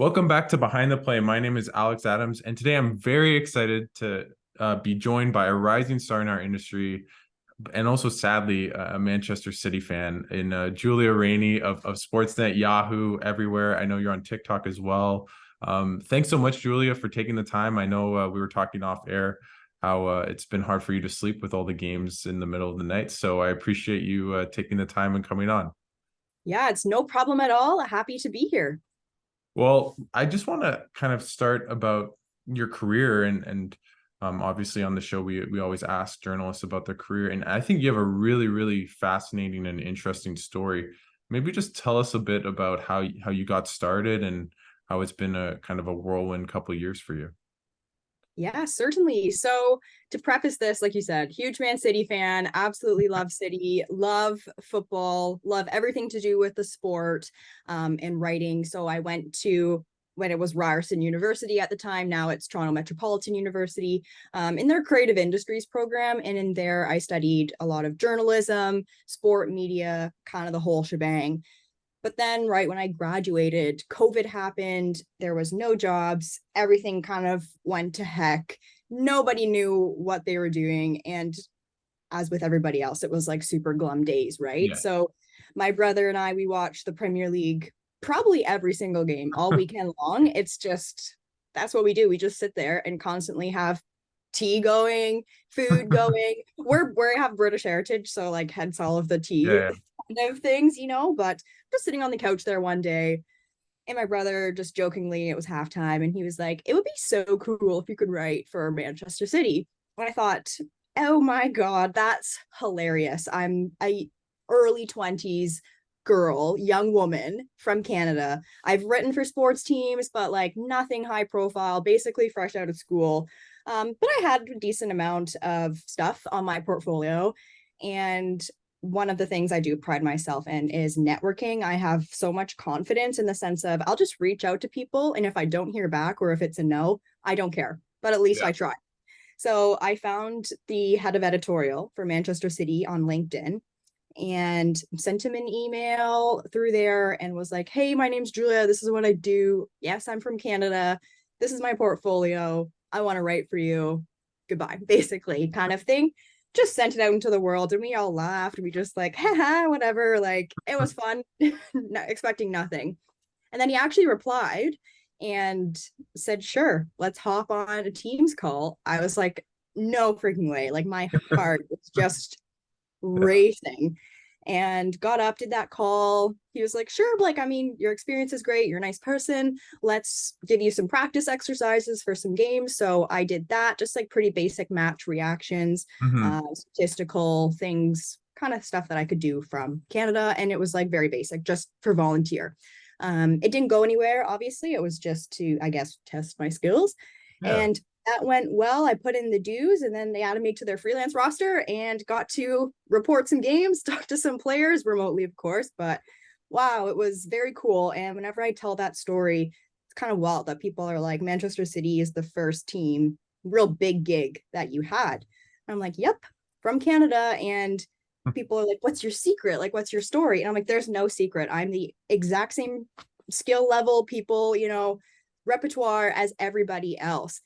Welcome back to Behind the Play. My name is Alex Adams, and today I'm very excited to be joined by a rising star in our industry, and also sadly a Manchester City fan in Julia Ranney of Sportsnet, Yahoo, everywhere. I know you're on TikTok as well. Thanks so much, Julia, for taking the time. I know we were talking off air how it's been hard for you to sleep with all the games in the middle of the night. So I appreciate you taking the time and coming on. Yeah, it's no problem at all. Happy to be here. Well, I just want to kind of start about your career and obviously on the show we always ask journalists about their career, and I think you have a really fascinating and interesting story. Maybe just tell us a bit about how you got started and how it's been a kind of a whirlwind couple of years for you. Yeah, certainly. So, to preface this, like you said, huge Man City fan, absolutely love City, love football, love everything to do with the sport and writing. So, I went to when it was Ryerson University at the time. Now it's Toronto Metropolitan University in their creative industries program. And in there, I studied a lot of journalism, sport, media, kind of the whole shebang. But then, right when I graduated, COVID happened. There was no jobs. Everything kind of went to heck. Nobody knew what they were doing. And as with everybody else, it was like super glum days, right? Yeah. So my brother and I, we watched the Premier League probably every single game all weekend long. It's just, that's what we do. We just sit there and constantly have tea going, food going. We have British heritage, so like hence all of the tea Yeah. kind of things, but just sitting on the couch there one day, and my brother just jokingly, it was halftime, and he was like, "It would be so cool if you could write for Manchester City." And I thought, "Oh my god, that's hilarious." I'm a early 20s girl, young woman from Canada. I've written for sports teams, but like nothing high profile, basically fresh out of school. But I had a decent amount of stuff on my portfolio. And one of the things I do pride myself in is networking. I have so much confidence in the sense of I'll just reach out to people. And if I don't hear back or if it's a no, I don't care. But at least Yeah. I try. So I found the head of editorial for Manchester City on LinkedIn and sent him an email through there and was like, "Hey, my name's Julia. This is what I do. Yes, I'm from Canada. This is my portfolio. I want to write for you. Goodbye," basically, kind of thing. Just sent it out into the world and we all laughed. We just like, haha, whatever. Like, it was fun, not expecting nothing. And then he actually replied and said, "Sure, let's hop on a Teams call." I was like, no freaking way. Like, my heart was just racing, and got up, did that call. He was like, "Sure, like, I mean, your experience is great. You're a nice person. Let's give you some practice exercises for some games." So I did that, just like pretty basic match reactions, Hmm. statistical things, kind of stuff that I could do from Canada. And it was like very basic, just for volunteer. It didn't go anywhere, obviously. It was just to, I guess, test my skills. Yeah. And that went well. I put in the dues and then they added me to their freelance roster and got to report some games, talk to some players remotely, of course. But wow, it was very cool. And whenever I tell that story, it's kind of wild that people are like, Manchester City is the first team, real big gig that you had. I'm like, yep, from Canada. And people are like, "What's your secret? Like, what's your story?" And I'm like, "There's no secret. I'm the exact same skill level, people, repertoire as everybody else.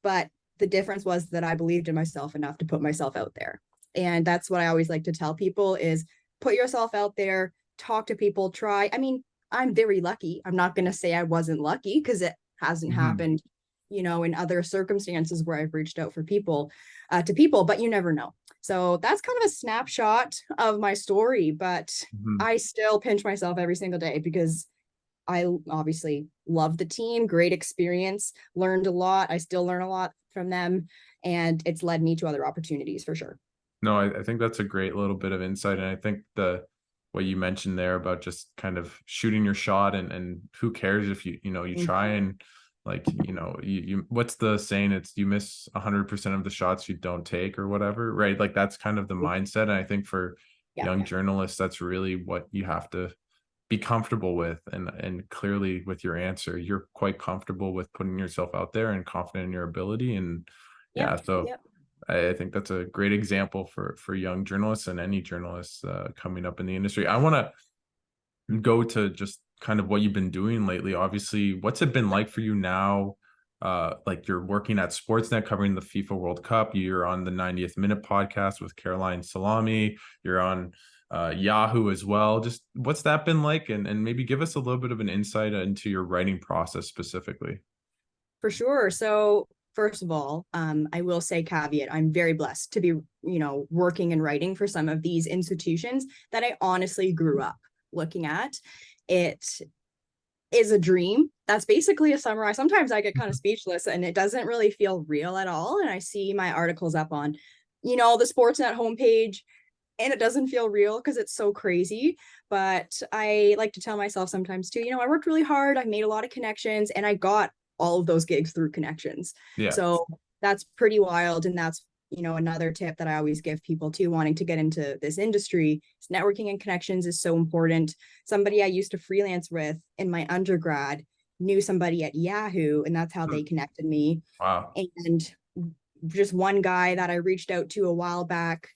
But the difference was that I believed in myself enough to put myself out there." And that's what I always like to tell people is put yourself out there, talk to people, try. I mean, I'm very lucky. I'm not going to say I wasn't lucky because it hasn't Hmm. happened, in other circumstances where I've reached out for people, to people, but you never know. So that's kind of a snapshot of my story, but Hmm. I still pinch myself every single day because I obviously love the team, great experience, learned a lot. I still learn a lot from them, and it's led me to other opportunities for sure. No, I think that's a great little bit of insight. And I think the what you mentioned there about just kind of shooting your shot and who cares if you try Mhm. and like, you what's the saying? It's you miss 100% of the shots you don't take or whatever, right? Like that's kind of the mindset. And I think for Yeah. young journalists, that's really what you have to be comfortable with. And clearly with your answer, you're quite comfortable with putting yourself out there and confident in your ability. And yeah, Yep. so Yep. I think that's a great example for young journalists and any journalists coming up in the industry. I want to go to just kind of what you've been doing lately. Obviously, what's it been like for you now? Like you're working at Sportsnet covering the FIFA World Cup. You're on the 90th Minute podcast with Caroline Salami. You're on Yahoo as well. Just what's that been like? And maybe give us a little bit of an insight into your writing process specifically. For sure. So first of all, I will say caveat, I'm very blessed to be, working and writing for some of these institutions that I honestly grew up looking at. It is a dream. That's basically a summary. Sometimes I get kind of speechless and it doesn't really feel real at all. And I see my articles up on, the Sportsnet homepage, and it doesn't feel real because it's so crazy. But I like to tell myself sometimes too, I worked really hard. I made a lot of connections and I got all of those gigs through connections. Yeah. So that's pretty wild. And that's, another tip that I always give people too, wanting to get into this industry. Is networking and connections is so important. Somebody I used to freelance with in my undergrad knew somebody at Yahoo, and that's how they connected me. Wow. And just one guy that I reached out to a while back,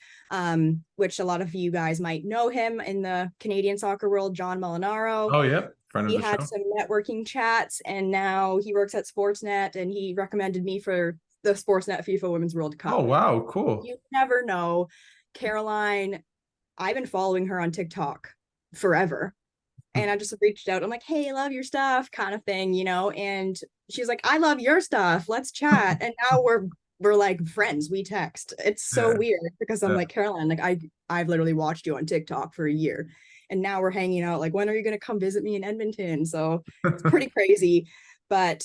which a lot of you guys might know him in the Canadian soccer world, John Molinaro. Oh, yeah. Friend of We the had show. some networking chats, and now he works at Sportsnet, and he recommended me for the Sportsnet FIFA Women's World Cup. Oh, wow. Cool. You never know. Caroline, I've been following her on TikTok forever. And I just reached out. I'm like, hey, I love your stuff, kind of thing, and she's like, I love your stuff. Let's chat. And now we're like friends. We text. It's so Yeah. weird because I'm like, Caroline, like I've literally watched you on TikTok for a year. And now we're hanging out. Like, when are you going to come visit me in Edmonton? So it's pretty crazy. But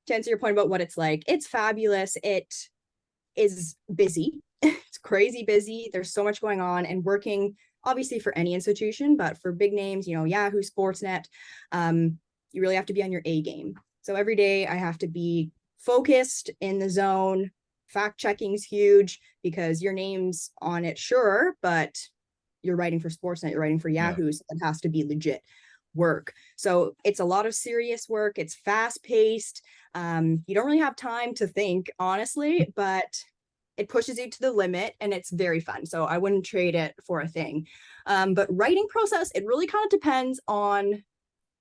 to answer your point about what it's like, it's fabulous. It is busy. It's crazy busy. There's so much going on, and working obviously for any institution, but for big names, Yahoo, Sportsnet, you really have to be on your A game. So every day I have to be focused in the zone. Fact checking is huge because your name's on it, sure, but you're writing for Sportsnet, you're writing for Yahoo, so it has to be legit work. So it's a lot of serious work. It's fast paced. You don't really have time to think, honestly, but it pushes you to the limit and it's very fun. So I wouldn't trade it for a thing. But writing process, it really kind of depends on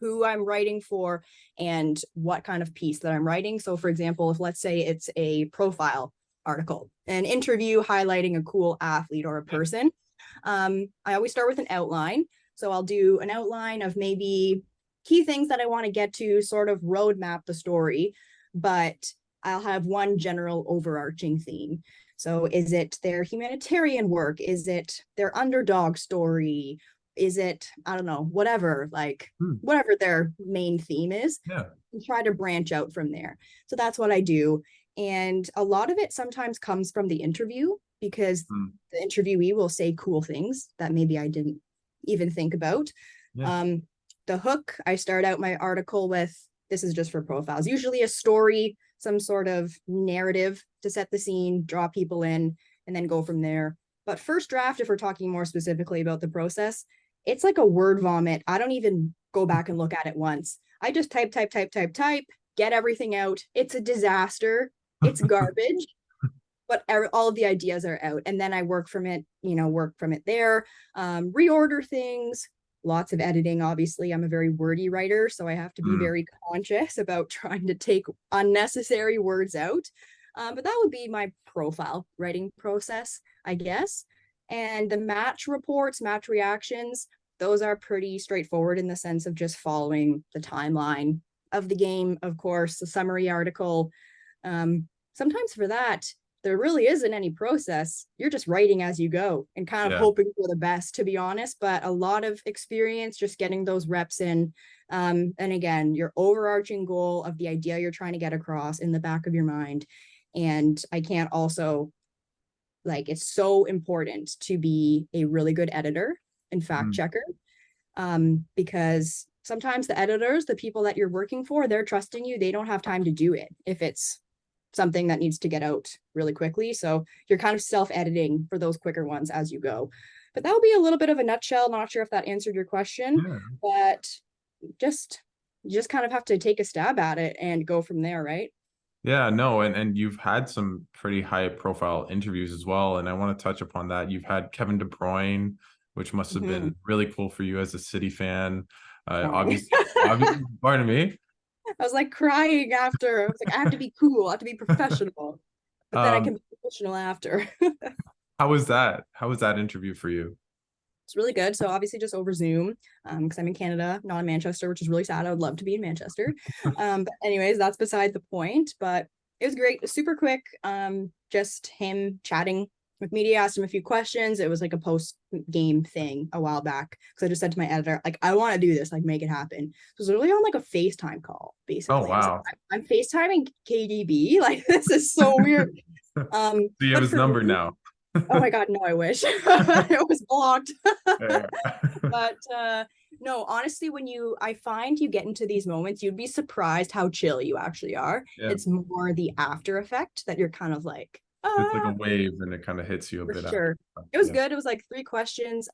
who I'm writing for and what kind of piece that I'm writing. So for example, if let's say it's a profile article, an interview highlighting a cool athlete or a person, I always start with an outline. So I'll do an outline of maybe key things that I want to get to, sort of roadmap the story, but I'll have one general overarching theme. So is it their humanitarian work? Is it their underdog story? Is it, I don't know, whatever, like whatever their main theme is, and try to branch out from there. So that's what I do. And a lot of it sometimes comes from the interview because the interviewee will say cool things that maybe I didn't even think about. The hook, I start out my article with, this is just for profiles, usually a story, some sort of narrative to set the scene, draw people in, and then go from there. But first draft, if we're talking more specifically about the process, it's like a word vomit. I don't even go back and look at it once. I just type, get everything out. It's a disaster. It's garbage. But all of the ideas are out. And then I work from it there, reorder things, lots of editing. Obviously, I'm a very wordy writer, so I have to be very conscious about trying to take unnecessary words out. But that would be my profile writing process, I guess. And the match reports, match reactions, those are pretty straightforward in the sense of just following the timeline of the game, of course, the summary article. Sometimes for that, there really isn't any process. You're just writing as you go and kind of hoping for the best, to be honest, but a lot of experience just getting those reps in. And again, your overarching goal of the idea you're trying to get across in the back of your mind. And I can't also, like, it's so important to be a really good editor and fact checker, because sometimes the editors, the people that you're working for, they're trusting you. They don't have time to do it if it's something that needs to get out really quickly. So you're kind of self-editing for those quicker ones as you go. But that would be a little bit of a nutshell. Not sure if that answered your question, but you just kind of have to take a stab at it and go from there, right? Yeah, no, and you've had some pretty high profile interviews as well. And I want to touch upon that. You've had Kevin De Bruyne, which must have been really cool for you as a City fan. Crying. Obviously, pardon me. I was like crying after. I was like, I have to be cool. I have to be professional. But then I can Um, be professional after. how was that? How was that interview for you? It's really good. So obviously just over Zoom, because I'm in Canada, not in Manchester, which is really sad. I would love to be in Manchester. But anyways, that's beside the point. But it was great, super quick. Just him chatting with media, asked him a few questions. It was like a post game thing a while back. Because I just said to my editor, like, I want to do this, like make it happen. So it was literally on like a FaceTime call, Oh basically. I was wow. like, I'm FaceTiming KDB. Like, this is so weird. Do you have But his for number me, now? oh my God, no, I wish. It was blocked. Yeah. But no, honestly, I find you get into these moments, you'd be surprised how chill you actually are. Yeah. It's more the after effect that you're kind of like, It's like a ah, wave and it kind of hits you a for bit after. sure. It was Yeah. good. It was like 3 questions.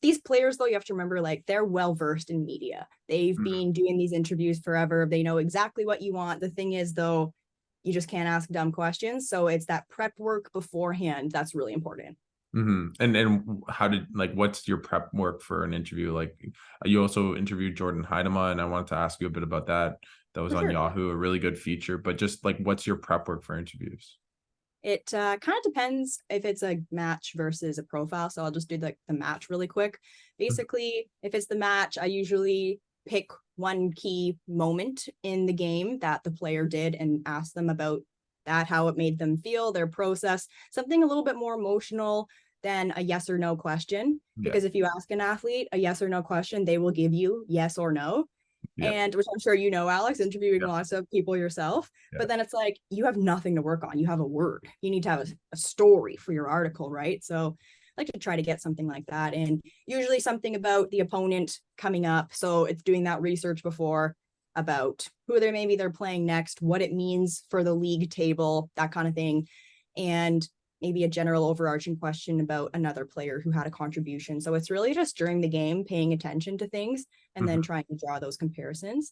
These players, though, you have to remember, like, they're well versed in media. They've Mhm. been doing these interviews forever. They know exactly what you want. The thing is, though, you just can't ask dumb questions. So it's that prep work beforehand that's really important. And how did like what's your prep work for an interview? Like you also interviewed Jordan Heidema, and I wanted to ask you a bit about that. That was For on sure. Yahoo, a really good feature. But just like what's your prep work for interviews? It kind of depends if it's a match versus a profile. So I'll just do the match really quick. Basically, if it's the match, I usually pick one key moment in the game that the player did and ask them about that, how it made them feel, their process, something a little bit more emotional than a yes or no question. Yeah, Because if you ask an athlete a yes or no question, they will give you yes or no. yeah, And which I'm sure you know, Alex, interviewing yeah, lots of people yourself. yeah. But then it's like you have nothing to work on. You have a word. You need to have a story for your article, right? So I like to try to get something like that. And usually something about the opponent coming up. So it's doing that research before about who they're playing next, what it means for the league table, that kind of thing. And maybe a general overarching question about another player who had a contribution. So it's really just during the game paying attention to things and then Mhm. trying to draw those comparisons.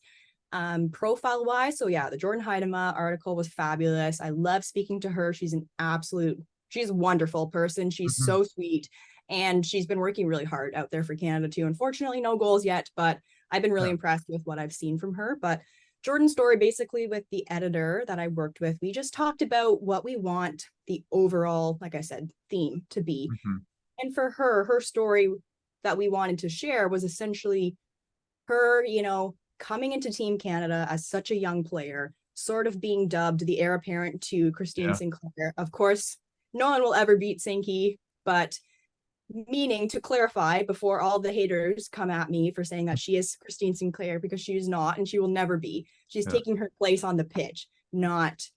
Profile wise, so yeah, the Jordan Heidema article was fabulous. I love speaking to her. She's a wonderful person. She's Mhm. so sweet. And she's been working really hard out there for Canada too. Unfortunately, no goals yet, but I've been really Yeah. impressed with what I've seen from her. But Jordan's story, basically, with the editor that I worked with, we just talked about what we want the overall, like I said, theme to be. Mhm. And for her, her story that we wanted to share was essentially her, coming into Team Canada as such a young player, sort of being dubbed the heir apparent to Christine Yeah. Sinclair. Of course, no one will ever beat Sinky, but meaning to clarify before all the haters come at me for saying that she is Christine Sinclair, because she is not and she will never be. She's Yeah. taking her place on the pitch, not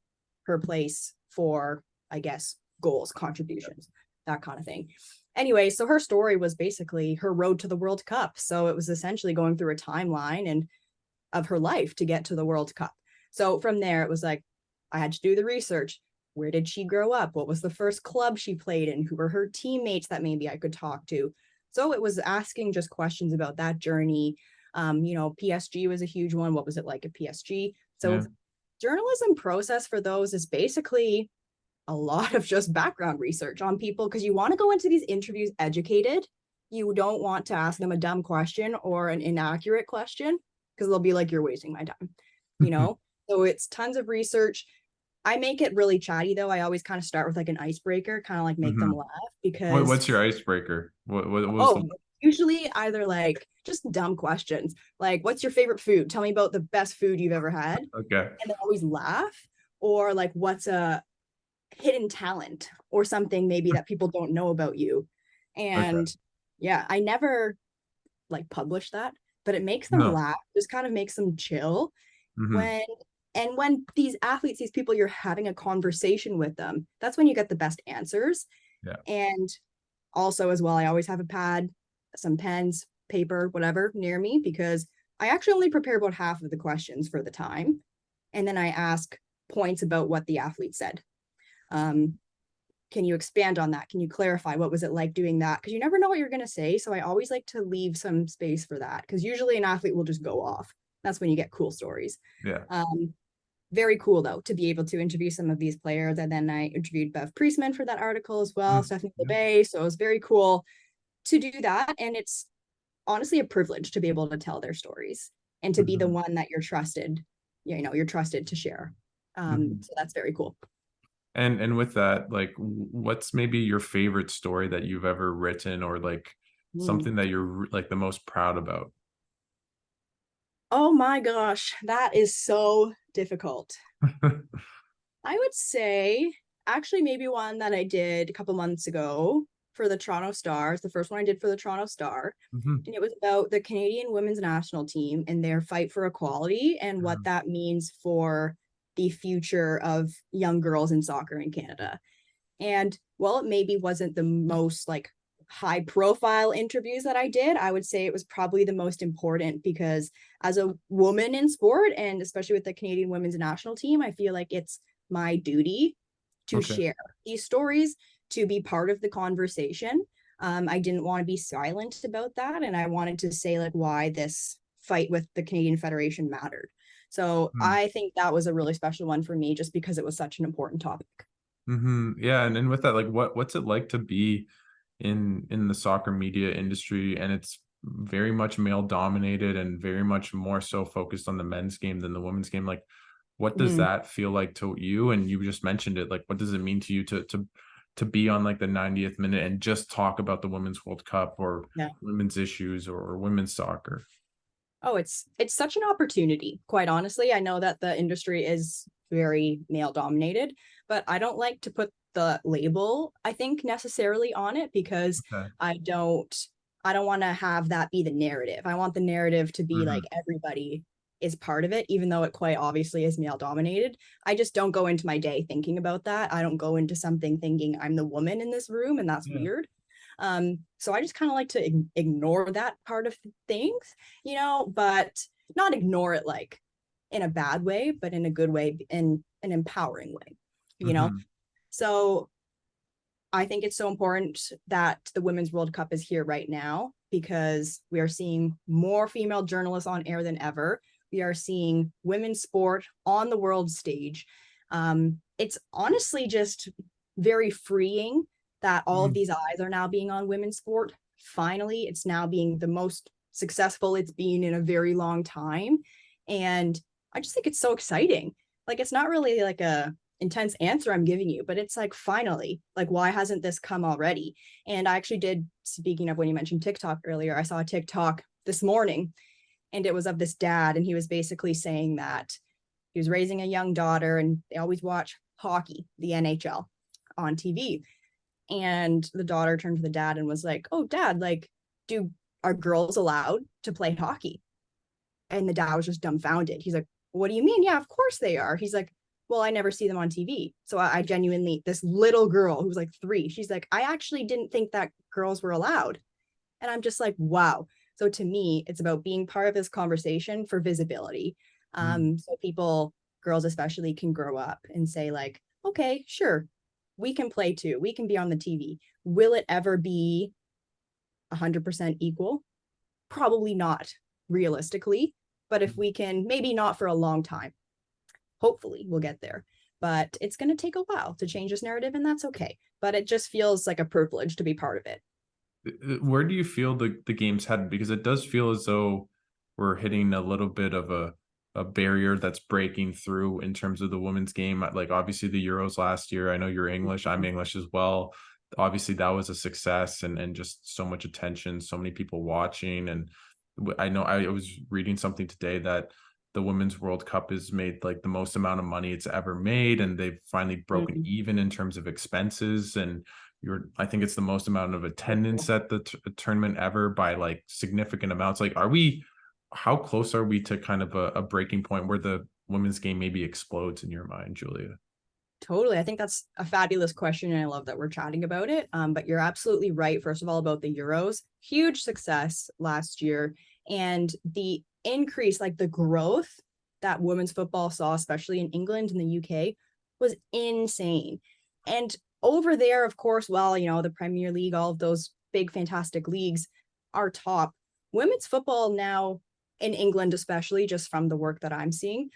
her place for, I guess, goals, contributions, that kind of thing. Anyway, so her story was basically her road to the World Cup. So it was essentially going through a timeline and of her life to get to the World Cup. So from there, it was like I had to do the research. Where did she grow up? What was the first club she played in? Who were her teammates that maybe I could talk to? So it was asking just questions about that journey. PSG was a huge one. What was it like at PSG? So Yeah. journalism process for those is basically a lot of just background research on people, because you want to go into these interviews educated. You don't want to ask them a dumb question or an inaccurate question, because they'll be like, you're wasting my time, you know? So it's tons of research. I make it really chatty though. I always kind of start with like an icebreaker, kind of like make them Mhm. laugh because, What's your icebreaker? What was oh, the usually either like just dumb questions, like, what's your favorite food? Tell me about the best food you've ever had. okay? And they always laugh. Or like, what's a hidden talent or something maybe that people don't know about you. Okay. And yeah, I never like publish that, but it makes them No. laugh, just kind of makes them chill Hmm. when when these athletes, these people, you're having a conversation with them, that's when you get the best answers. Yeah. And also as well, I always have a pad, some pens, paper, whatever near me, because I actually only prepare about half of the questions for the time, and then I ask points about what the athlete said. um, can you expand on that? Can you clarify what was it like doing that? Because you never know what you're going to say. So I always like to leave some space for that, because usually an athlete will just go off. That's when you get cool stories. Yeah. Um, Very cool though to be able to interview some of these players. And then I interviewed Bev Priestman for that article as well, Mm. Stephanie Yeah. LeBay. So it was very cool to do that. And it's honestly a privilege to be able to tell their stories and to be the Mhm. one that you're trusted, you're trusted to share. Mhm. So that's very cool. And with that, like, what's maybe your favorite story that you've ever written, or like Mm. something that you're like the most proud about? Oh my gosh, that is so difficult. I would say actually maybe one that I did a couple months ago for the Toronto Stars, the first one I did for the Toronto Star. Mhm. And it was about the Canadian women's national team and their fight for equality and what Mhm. that means for the future of young girls in soccer in Canada. And while it maybe wasn't the most like high profile interviews that I did, I would say it was probably the most important because as a woman in sport, and especially with the Canadian women's national team, I feel like it's my duty to Okay. share these stories, to be part of the conversation. I didn't want to be silent about that. And I wanted to say like why this fight with the Canadian Federation mattered. So Mm. I think that was a really special one for me just because it was such an important topic. Yeah, and with that, like, what's it like to be in the soccer media industry? And it's very much male dominated and very much more so focused on the men's game than the women's game. Like, what does Mm, that feel like to you? And you just mentioned it. Like, what does it mean to you to be on like the 90th minute and just talk about the Women's World Cup or yeah. women's issues or women's soccer? Oh, it's such an opportunity, quite honestly. I know that the industry is very male dominated, but I don't like to put the label, I think, necessarily on it because Okay. I don't I don't want to have that be the narrative. I want the narrative to be like Mhm. everybody is part of it, even though it quite obviously is male dominated. I just don't go into my day thinking about that. I don't go into something thinking I'm the woman in this room and that's Yeah. weird. So I just kind of like to ignore that part of things, but not ignore it like in a bad way, but in a good way, in an empowering way, you know? Mhm. So I think it's so important that the Women's World Cup is here right now because we are seeing more female journalists on air than ever. We are seeing women's sport on the world stage. It's honestly just very freeing that all of Mhm. these eyes are now being on women's sport. Finally, it's now being the most successful it's been in a very long time. And I just think it's so exciting. Like, it's not really like a intense answer I'm giving you, but it's like, finally, like, why hasn't this come already? And I actually did, speaking of when you mentioned TikTok earlier, I saw a TikTok this morning and it was of this dad. And he was basically saying that he was raising a young daughter and they always watch hockey, the NHL on TV. And the daughter turned to the dad and was like, "Oh, dad, like, do are girls allowed to play hockey?" And the dad was just dumbfounded. He's like, "What do you mean? Yeah, of course they are." He's like, "Well, I never see them on TV." So I genuinely, this little girl who was like 3, she's like, "I actually didn't think that girls were allowed." And I'm just like, wow. So to me, it's about being part of this conversation for visibility. Mhm. So people, girls especially, can grow up and say, like, okay, sure, we can play too. We can be on the TV. Will it ever be 100% equal? Probably not realistically. But if we can, maybe not for a long time, hopefully we'll get there. But it's going to take a while to change this narrative, and that's okay. But it just feels like a privilege to be part of it. Where do you feel the game's headed? Because it does feel as though we're hitting a little bit of a barrier that's breaking through in terms of the women's game. Like, obviously the Euros last year, I know you're English, I'm English as well. Obviously that was a success and just so much attention, so many people watching. And I know I was reading something today that the Women's World Cup has made like the most amount of money it's ever made, and they've finally broken Mm-hmm. even in terms of expenses. And I think it's the most amount of attendance at the tournament ever by like significant amounts. Like, how close are we to kind of a breaking point where the women's game maybe explodes in your mind, Julia? Totally. I think that's a fabulous question. And I love that we're chatting about it. But you're absolutely right. First of all, about the Euros, huge success last year. And the increase, like the growth that women's football saw, especially in England and the UK, was insane. And over there, of course, well, the Premier League, all of those big, fantastic leagues are top. Women's football now in England, especially just from the work that I'm seeing,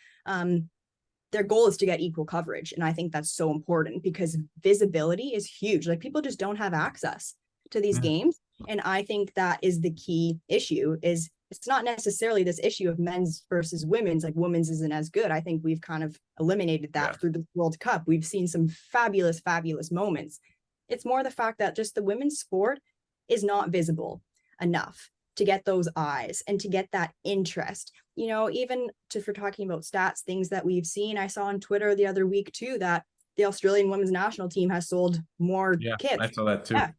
their goal is to get equal coverage. And I think that's so important because visibility is huge. Like, people just don't have access to these Yeah. games. And I think that is the key issue. Is it's not necessarily this issue of men's versus women's, like women's isn't as good. I think we've kind of eliminated that through the World Cup. We've seen some fabulous, fabulous moments. It's more the fact that just the women's sport is not visible enough to get those eyes and to get that interest. You know, even if we're talking about stats, things that we've seen, I saw on Twitter the other week too, that the Australian women's national team has sold more kits. I saw that too. Yeah.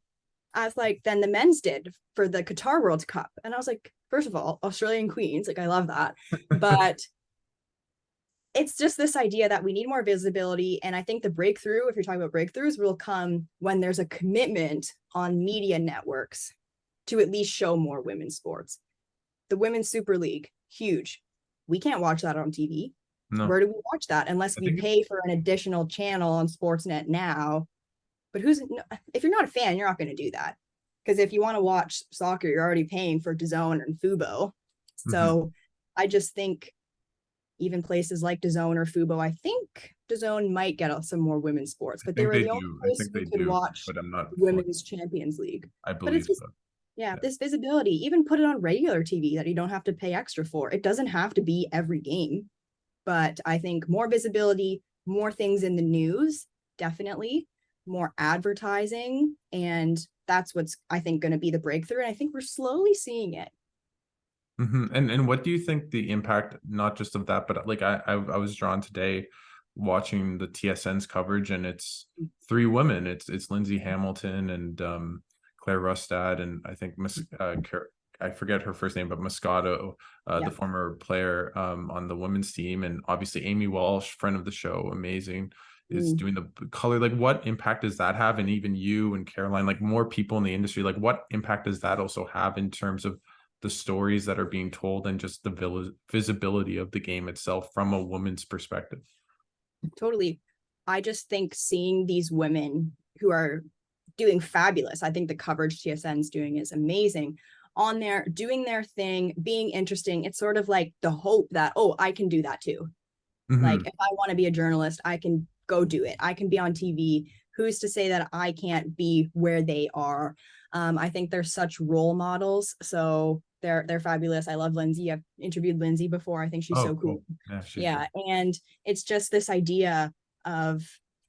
I was like, than the men's did for the Qatar World Cup. And I was like, first of all, Australian queens, like I love that. But it's just this idea that we need more visibility. And I think the breakthrough, if you're talking about breakthroughs, will come when there's a commitment on media networks to at least show more women's sports. The Women's Super League, huge. We can't watch that on TV. No. Where do we watch that unless we pay for an additional channel on Sportsnet now? But if you're not a fan, you're not going to do that. Because if you want to watch soccer, you're already paying for DAZN and Fubo. So I just think even places like DAZN or Fubo, I think DAZN might get some more women's sports, but they were the only place we could watch Women's Champions League. I believe so. Yeah, this visibility, even put it on regular TV that you don't have to pay extra for. It doesn't have to be every game, but I think more visibility, more things in the news, definitely, more advertising, and that's what's, I think, going to be the breakthrough. And I think we're slowly seeing it. And what do you think the impact, not just of that, but like I was drawn today watching the TSN's coverage, and it's 3 women. It's Lindsay Hamilton and Claire Rustad, and I think I forget her first name, but Moscato, the former player on the women's team, and obviously Amy Walsh, friend of the show, amazing, is doing the color. Like, what impact does that have? And even you and Caroline, like more people in the industry, like what impact does that also have in terms of the stories that are being told and just the visibility of the game itself from a woman's perspective? Totally. I just think seeing these women who are doing fabulous, I think the coverage TSN's doing is amazing, on there doing their thing, being interesting. It's sort of like the hope that, oh, I can do that too. Like if I want to be a journalist, I can go do it. I can be on TV. Who's to say that I can't be where they are? I think they're such role models. So they're fabulous. I love Lindsay. I've interviewed Lindsay before. I think she's so cool. Yeah. And it's just this idea of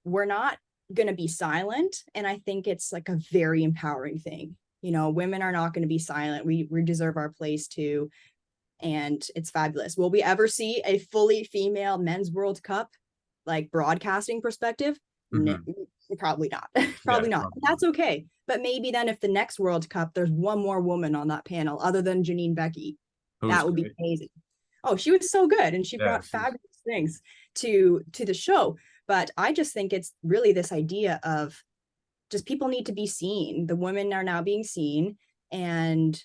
we're not going to be silent. And I think it's like a very empowering thing. You know, women are not going to be silent. We deserve our place too. And it's fabulous. Will we ever see a fully female men's World Cup, like broadcasting perspective? No, probably not. Probably not. That's okay. But maybe then if the next World Cup, there's one more woman on that panel other than Janine Becky, that would be amazing. Oh, she was so good. And she brought fabulous things to the show. But I just think it's really this idea of just people need to be seen. The women are now being seen, and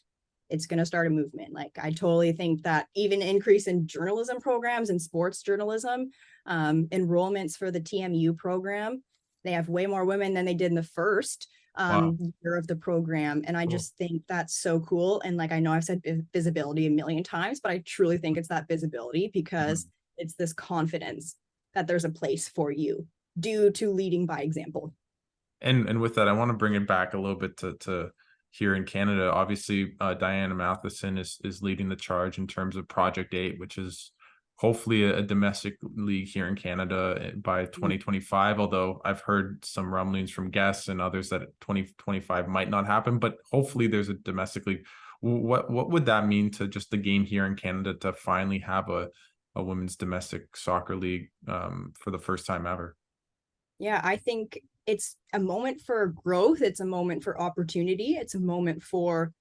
it's going to start a movement. Like, I totally think that even increase in journalism programs and sports journalism, enrollments for the TMU program, they have way more women than they did in the first year of the program. And I just think that's so cool. And like, I know I've said visibility a million times, but I truly think it's that visibility because it's this confidence that there's a place for you due to leading by example. And with that, I want to bring it back a little bit to here in Canada. Obviously, Diana Matheson is leading the charge in terms of Project 8, which is hopefully a domestic league here in Canada by 2025. Although I've heard some rumblings from guests and others that 2025 might not happen, but hopefully there's a domestic league. What would that mean to just the game here in Canada to finally have a women's domestic soccer league for the first time ever? Yeah, I think it's a moment for growth. It's a moment for opportunity. It's a moment for,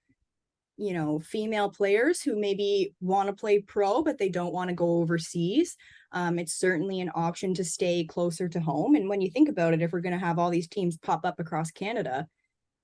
you know, female players who maybe want to play pro, but they don't want to go overseas. It's certainly an option to stay closer to home. And when you think about it, if we're going to have all these teams pop up across Canada,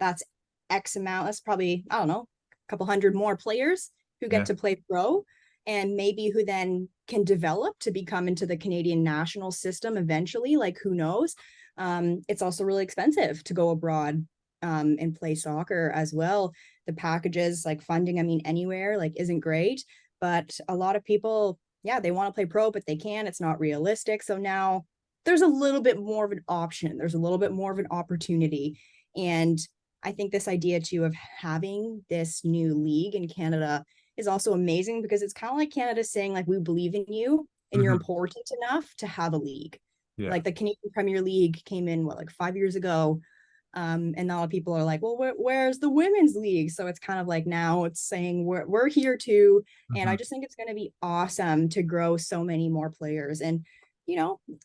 that's X amount. That's probably, I don't know, a couple hundred more players who get to play pro, and maybe who then can develop to become into the Canadian national system eventually. Like, who knows? It's also really expensive to go abroad and play soccer as well. The packages, like funding, I mean, anywhere, like, isn't great. But a lot of people, they want to play pro, but they can't. It's not realistic. So now there's a little bit more of an option. There's a little bit more of an opportunity. And I think this idea too of having this new league in Canada is also amazing because it's kind of like Canada saying like, we believe in you and you're Mhm. important enough to have a league. Yeah. Like the Canadian Premier League came in like 5 years ago. And a lot of people are like, well, where's the women's league? So it's kind of like now it's saying we're here too. And I Mhm. just think it's going to be awesome to grow so many more players. And,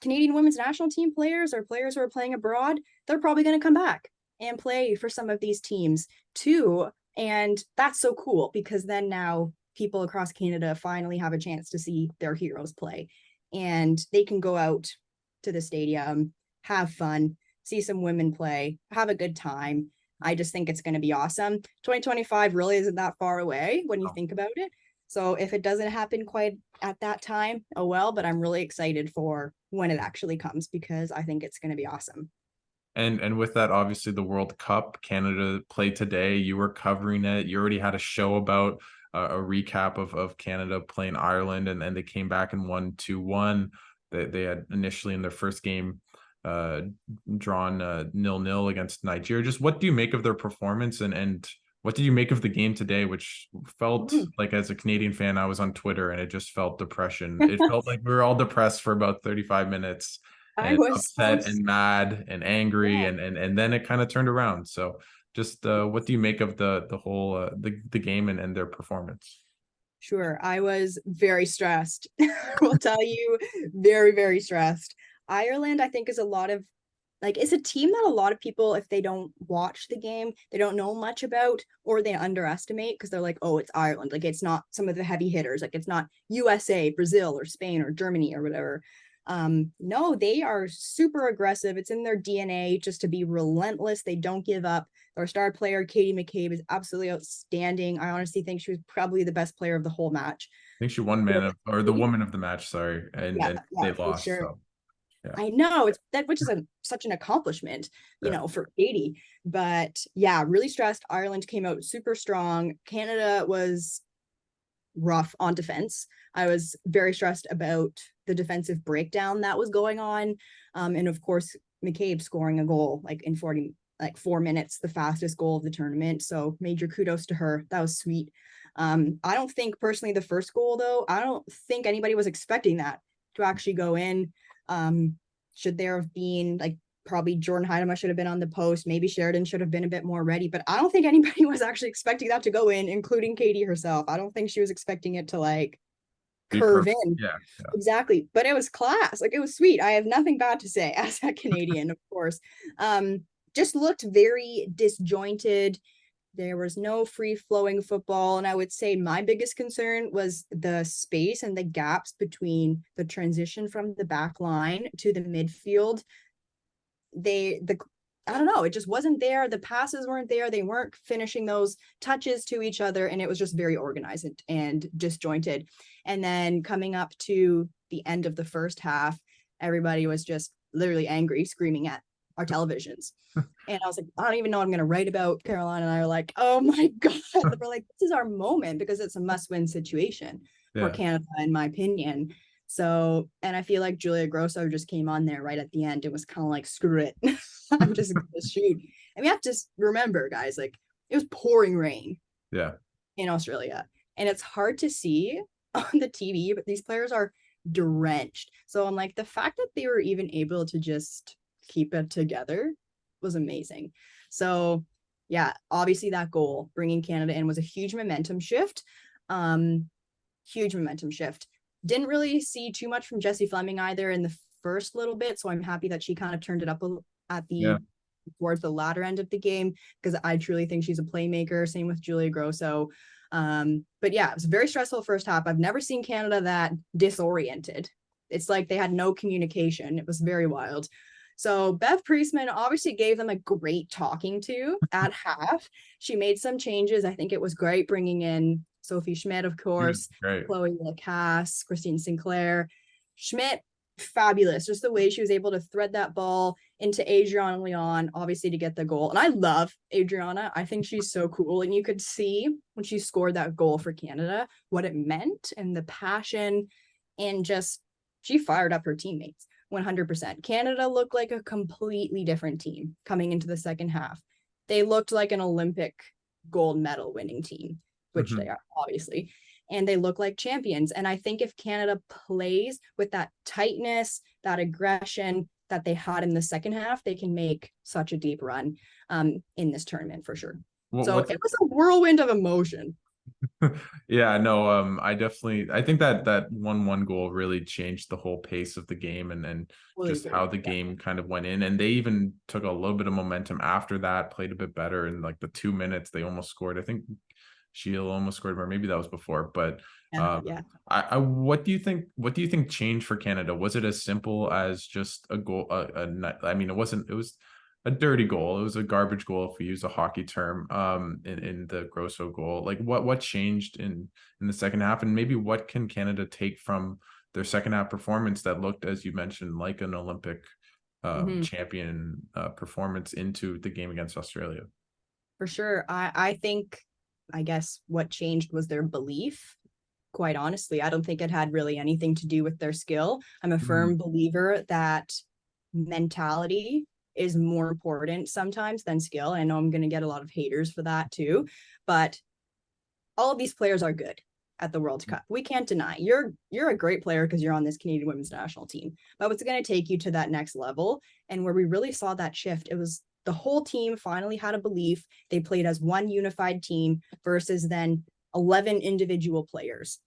Canadian women's national team players or players who are playing abroad, they're probably going to come back and play for some of these teams too. And that's so cool because then now people across Canada finally have a chance to see their heroes play and they can go out to the stadium, have fun, see some women play, have a good time. I just think it's going to be awesome. 2025 really isn't that far away when you think about it. So if it doesn't happen quite at that time, oh well, but I'm really excited for when it actually comes because I think it's going to be awesome. And with that, obviously the World Cup, Canada played today. You were covering it. You already had a show about a recap of Canada playing Ireland, and they came back and won 2-1. They had initially in their first game uh drawn 0-0 against Nigeria. Just what do you make of their performance, and what did you make of the game today, which felt Mm. like, as a Canadian fan, I was on Twitter and it just felt depression. It felt like we were all depressed for about 35 minutes I and was so upset and mad and angry, yeah. and then it kind of turned around. So just what do you make of the whole the game and their performance? Sure. I was very stressed. I will tell you, very, very stressed. Ireland, I think, is a lot of like it's a team that a lot of people, if they don't watch the game, they don't know much about or they underestimate because they're like, oh, it's Ireland. Like it's not some of the heavy hitters, like it's not USA, Brazil, or Spain or Germany or whatever. No, they are super aggressive. It's in their DNA just to be relentless. They don't give up. Our star player, Katie McCabe, is absolutely outstanding. I honestly think she was probably the best player of the whole match. I think she won man of, or the woman of the match, sorry, Yeah, and yeah, they for lost. sure. So yeah. I know it's that, which is such an accomplishment, Yeah. for Katie. But yeah, really stressed. Ireland came out super strong. Canada was rough on defense. I was very stressed about the defensive breakdown that was going on. And of course, McCabe scoring a goal like in 4 minutes, the fastest goal of the tournament. So major kudos to her. That was sweet. I don't think personally the first goal though, I don't think anybody was expecting that to actually go in. Should there have been like probably Jordan Heidema should have been on the post. Maybe Sheridan should have been a bit more ready, but I don't think anybody was actually expecting that to go in, including Katie herself. I don't think she was expecting it to like Be curve perfect. in. Yeah. Yeah. Exactly. But it was class. Like it was sweet. I have nothing bad to say as a Canadian, of course. Just looked very disjointed. There was no free flowing football. And I would say my biggest concern was the space and the gaps between the transition from the back line to the midfield. I don't know, it just wasn't there. The passes weren't there. They weren't finishing those touches to each other. And it was just very organized and disjointed. And then coming up to the end of the first half, everybody was just literally angry, screaming at our televisions. And I was like, I don't even know what I'm going to write about. Caroline and I are like, oh my God. We're like, this is our moment because it's a must win situation for Yeah. Canada, in my opinion. So, and I feel like Julia Grosso just came on there right at the end. It was kind of like, screw it. I'm just going to shoot. And we have to remember, guys, like it was pouring rain Yeah. in Australia. And it's hard to see on the TV, but these players are drenched. So I'm like, the fact that they were even able to just keep it together was amazing. So yeah, obviously that goal bringing Canada in was a huge momentum shift. Huge momentum shift. Didn't really see too much from Jessie Fleming either in the first little bit. So I'm happy that she kind of turned it up at Yeah. the towards the latter end of the game because I truly think she's a playmaker. Same with Julia Grosso. But yeah, it was a very stressful first half. I've never seen Canada that disoriented. It's like they had no communication. It was very wild. So Bev Priestman obviously gave them a great talking to at half. She made some changes. I think it was great bringing in Sophie Schmidt, of course, Great. Chloe Lacasse, Christine Sinclair. Schmidt, fabulous. Just the way she was able to thread that ball into Adriana Leon, obviously to get the goal. And I love Adriana. I think she's so cool. And you could see when she scored that goal for Canada, what it meant and the passion and just she fired up her teammates 100%. Canada looked like a completely different team coming into the second half. they looked like an Olympic gold medal winning team, which they Mhm. are obviously, and they look like champions. And I think if Canada plays with that tightness, that aggression that they had in the second half, they can make such a deep run in this tournament for sure. So What's it was a whirlwind of emotion. Yeah, no, I think that that 1-1 goal really changed the whole pace of the game and Totally just agree. how the Yeah. game kind of went in. And they even took a little bit of momentum after that, played a bit better in like the 2 minutes. They almost scored. I think Sheil almost scored, or maybe that was before. But Yeah. um, Yeah. what do you think? What do you think changed for Canada? Was it as simple as just a goal? I mean, it wasn't. It was a dirty goal. It was a garbage goal, if we use a hockey term. In the Grosso goal, like what changed in the second half, and maybe what can Canada take from their second half performance that looked, as you mentioned, like an Olympic Mhm. champion performance into the game against Australia? For sure. I think, I guess what changed was their belief. Quite honestly, I don't think it had really anything to do with their skill. I'm a Mm, firm believer that mentality is more important sometimes than skill. I know I'm going to get a lot of haters for that too, but all of these players are good at the World Cup. We can't deny you're a great player because you're on this Canadian women's national team. But what's going to take you to that next level, and where we really saw that shift, it was the whole team finally had a belief. They played as one unified team versus then 11 individual players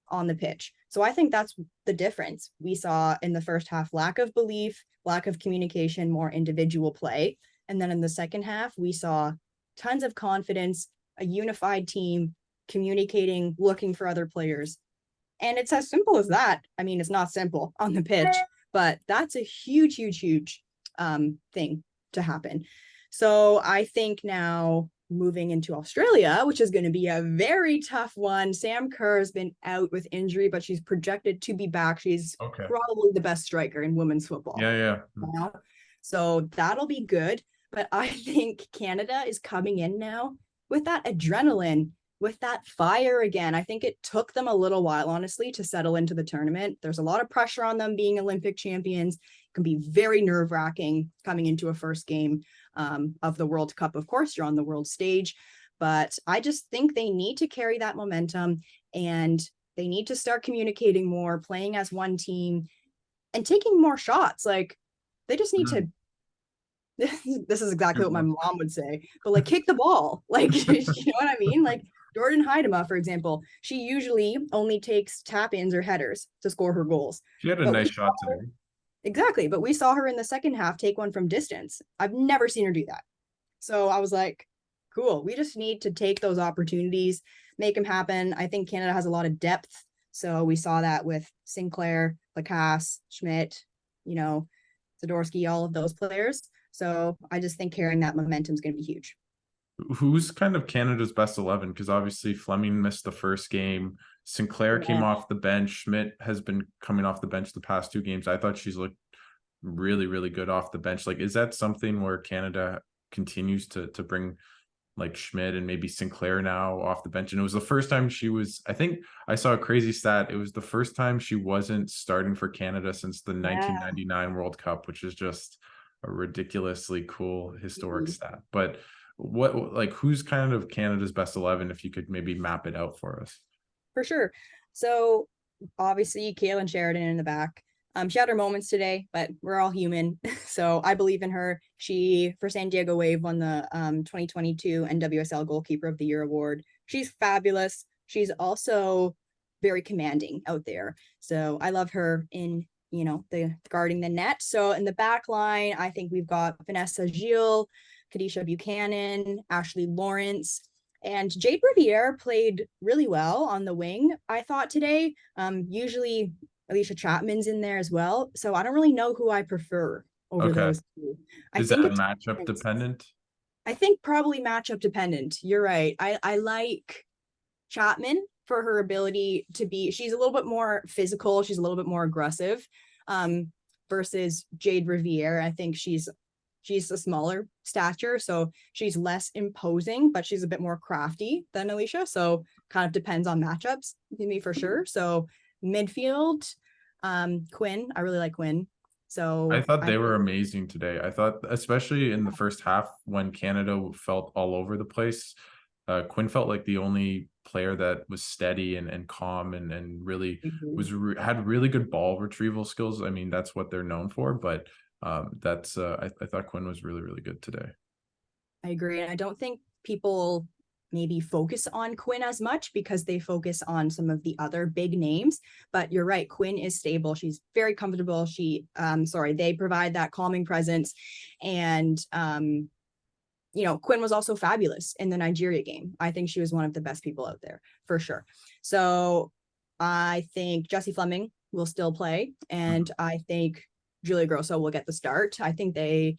on the pitch. So I think that's the difference. We saw in the first half lack of belief, lack of communication, more individual play. And then in the second half, we saw tons of confidence, a unified team communicating, looking for other players. And it's as simple as that. I mean, it's not simple on the pitch, but that's a huge, huge, huge thing to happen. So I think now moving into Australia, which is going to be a very tough one. Sam Kerr has been out with injury, but she's projected to be back. She's okay. probably the best striker in women's football Yeah, yeah. now. So that'll be good. But I think Canada is coming in now with that adrenaline, with that fire again. I think it took them a little while, honestly, to settle into the tournament. There's a lot of pressure on them being Olympic champions. It can be very nerve wracking coming into a first game of the World Cup. Of course, you're on the world stage, but I just think they need to carry that momentum and they need to start communicating more, playing as one team, and taking more shots. Like they just need Mm. to. This is exactly Shoot what my more. mom would say, but like kick the ball. Like, you know what I mean? Like Jordan Heidema, for example, she usually only takes tap ins or headers to score her goals. She had a But nice we saw shot her, today. exactly, but we saw her in the second half take one from distance. I've never seen her do that. So I was like, cool. We just need to take those opportunities, make them happen. I think Canada has a lot of depth. So we saw that with Sinclair, Lacasse, Schmidt, you know, Zadorsky, all of those players. So I just think carrying that momentum is going to be huge. Who's kind of Canada's best 11? Because obviously Fleming missed the first game. Sinclair came Yeah. off the bench. Schmidt has been coming off the bench the past two games. I thought she's looked really, really good off the bench. Like, is that something where Canada continues to bring like Schmidt and maybe Sinclair now off the bench? And it was the first time she was, I think I saw a crazy stat. It was the first time she wasn't starting for Canada since the Yeah. 1999 World Cup, which is just a ridiculously cool historic Mhm. stat. But what, like, who's kind of Canada's best 11 if you could maybe map it out for us? For sure. So obviously, Kaylin Sheridan in the back. She had her moments today, but we're all human. So I believe in her. She, for San Diego Wave, won the 2022 NWSL Goalkeeper of the Year award. She's fabulous. She's also very commanding out there. So I love her in, the guarding the net. So in the back line, I think we've got Vanessa Gilles, Kadisha Buchanan, Ashley Lawrence, and Jade Riviere played really well on the wing, I thought today. Usually Alicia Chapman's in there as well. So I don't really know who I prefer over Okay. those two. I Is think that it matchup depends. dependent? I think probably matchup dependent. You're right. I like Chapman for her ability to be, she's a little bit more physical, she's a little bit more aggressive. Um, Versus Jade Riviere. I think she's a smaller stature, so she's less imposing, but she's a bit more crafty than Alicia. So kind of depends on matchups, me for sure. So midfield, Quinn, I really like Quinn. I So thought I they were amazing today. I thought, especially in the first half when Canada felt all over the place, Quinn felt like the only player that was steady and calm and really had really good ball retrieval skills. I mean, that's what they're known for, but I thought Quinn was really, really good today. I agree. And I don't think people maybe focus on Quinn as much because they focus on some of the other big names. But you're right, Quinn is stable. She's very comfortable. They provide that calming presence. And Quinn was also fabulous in the Nigeria game. I think she was one of the best people out there for sure. So I think Jessie Fleming will still play, and I think Julia Grosso will get the start. I think they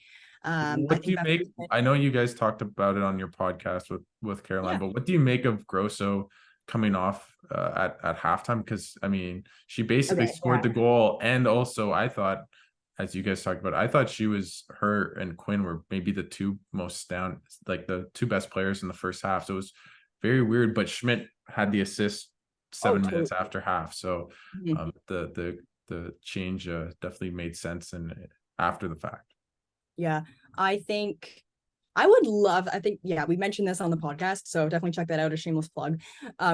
I What do think you Beth make? Priestman, I know you guys talked about it on your podcast with Caroline, yeah. but what do you make of Grosso coming off at halftime? Because I mean, she basically Okay, scored yeah. the goal, and also I thought, as you guys talked about, I thought her and Quinn were maybe the two most down, like the two best players in the first half. So it was very weird. But Schmidt had the assist Oh, 7 minutes totally. after half, so Mhm. the change definitely made sense and after the fact. Yeah, I think yeah, we mentioned this on the podcast, so definitely check that out. A shameless plug.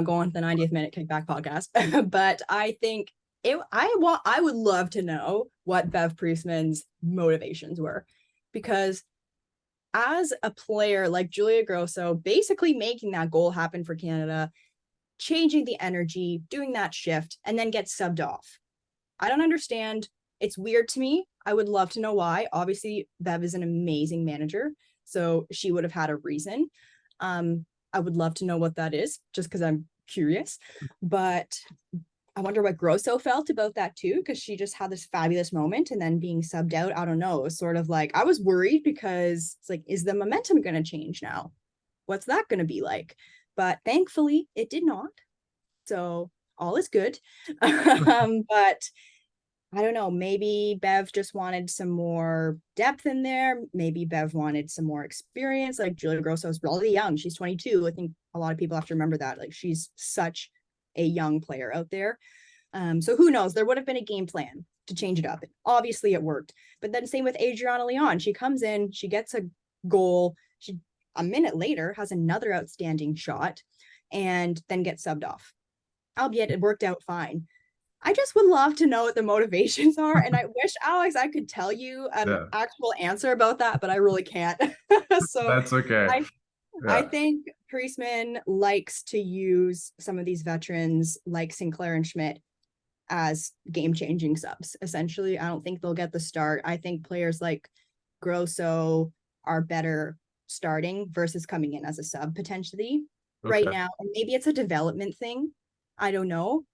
Go on to the 90th minute kickback podcast. But I think I would love to know what Bev Priestman's motivations were, because as a player like Julia Grosso, basically making that goal happen for Canada, changing the energy, doing that shift, and then get subbed off. I don't understand. It's weird to me. I would love to know why. Obviously, Bev is an amazing manager, so she would have had a reason. I would love to know what that is, just because I'm curious. But I wonder what Grosso felt about that too, because she just had this fabulous moment and then being subbed out. I don't know. It was sort of like I was worried because it's like, is the momentum going to change now? What's that going to be like? But thankfully, it did not. So all is good. But I don't know, maybe Bev just wanted some more depth in there. Maybe Bev wanted some more experience. Like Julia Grosso is really young. She's 22. I think a lot of people have to remember that. Like she's such a young player out there. So who knows? There would have been a game plan to change it up. Obviously it worked. But then same with Adriana Leon. She comes in, she gets a goal. She a minute later has another outstanding shot and then gets subbed off. Albeit it worked out fine. I just would love to know what the motivations are. And I wish, Alex, I could tell you an Yeah, actual answer about that, but I really can't. So that's okay. I I Yeah. think Priestman likes to use some of these veterans like Sinclair and Schmidt as game-changing subs. Essentially, I don't think they'll get the start. I think players like Grosso are better starting versus coming in as a sub potentially right Okay. now. And maybe it's a development thing. I don't know.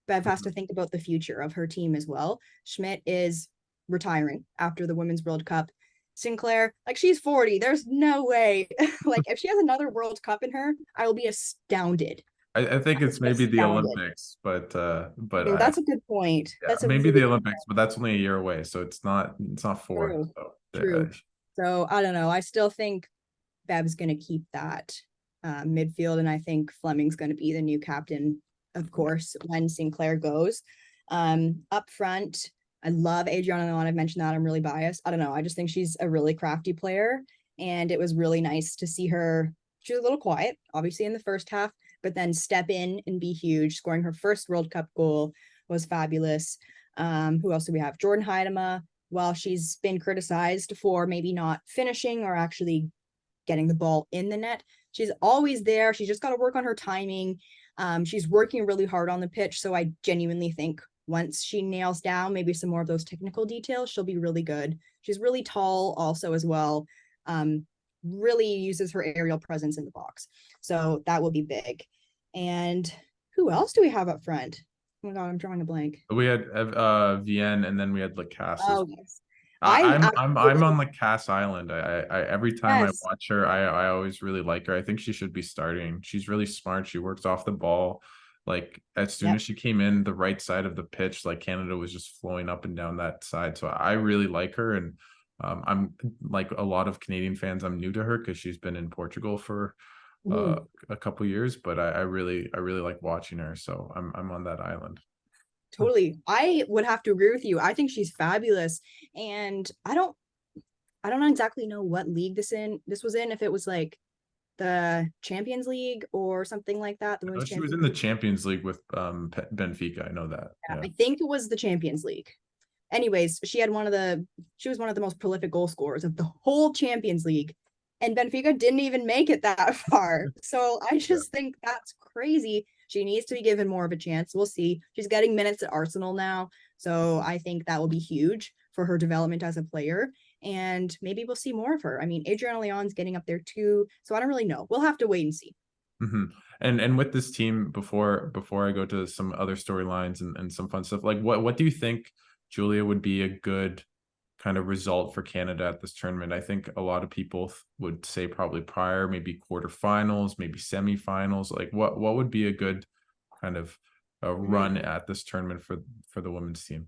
Bev has to think about the future of her team as well. Schmidt is retiring after the Women's World Cup. Sinclair, like she's 40. There's no way. Like if she has another World Cup in her, I will be astounded. I think it's maybe the Astounded. Olympics, but I That's a good point. yeah, That's a maybe really the good Olympics, but that's only a year away, so it's not four. true. So True. So I don't know. I still think Bev's going to keep that midfield, and I think Fleming's going to be the new captain, of course, when Sinclair goes. Up front, I love Adriana Leon. I've mentioned that. I'm really biased. I don't know. I just think she's a really crafty player, and it was really nice to see her. She was a little quiet, obviously, in the first half, but then step in and be huge. Scoring her first World Cup goal was fabulous. Who else do we have? Jordan Heidema. While she's been criticized for maybe not finishing or actually getting the ball in the net, she's always there. She's just got to work on her timing. She's working really hard on the pitch. So I genuinely think once she nails down maybe some more of those technical details, she'll be really good. She's really tall also as well. Really uses her aerial presence in the box. So that will be big. And who else do we have up front? Oh my God, I'm drawing a blank. we had Vienne, and then we had Lacasse. Oh, yes. I I'm on Lacasse Island. I every time I yes. watch her, I always really like her. I think she should be starting. She's really smart. She works off the ball. Like as soon Yep. as she came in the right side of the pitch, like Canada was just flowing up and down that side. So I really like her, and I'm like a lot of Canadian fans. I'm new to her because she's been in Portugal for uh, Mhm. a couple years, but I really like watching her. So I'm on that island. Totally. I would have to agree with you. I think she's fabulous. And I don't exactly know what league this was in, if it was like the Champions League or something like that, the I know Women's she was Champions in the League. Champions League with Benfica. I know that. Yeah, Yeah. I think it was the Champions League. Anyways, she was one of the most prolific goal scorers of the whole Champions League. And Benfica didn't even make it that far. So I Yeah. just think that's crazy. She needs to be given more of a chance. We'll see. She's getting minutes at Arsenal now. So I think that will be huge for her development as a player. And maybe we'll see more of her. I mean, Adriana Leon's getting up there too. So I don't really know. We'll have to wait and see. hmm And with this team, before I go to some other storylines and some fun stuff, like what do you think, Julia, would be a good kind of result for Canada at this tournament? I think a lot of people would say probably prior, maybe quarterfinals, maybe semifinals. Like what would be a good kind of a run Mm-hmm. at this tournament for the women's team?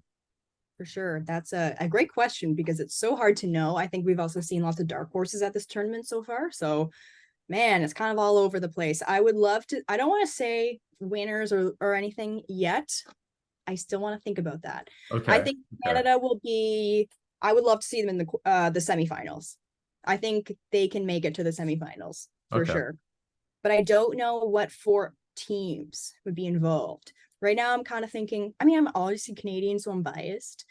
For sure. That's a great question because it's so hard to know. I think we've also seen lots of dark horses at this tournament so far. So, man, it's kind of all over the place. I would love to, I don't want to say winners or anything yet. I still want to think about that. I Okay. think Okay. Canada will be, I would love to see them in the semifinals. I think they can make it to the semifinals for Okay. sure. But I don't know what four teams would be involved. Right now, I'm kind of thinking, I mean, I'm obviously Canadian, so I'm biased,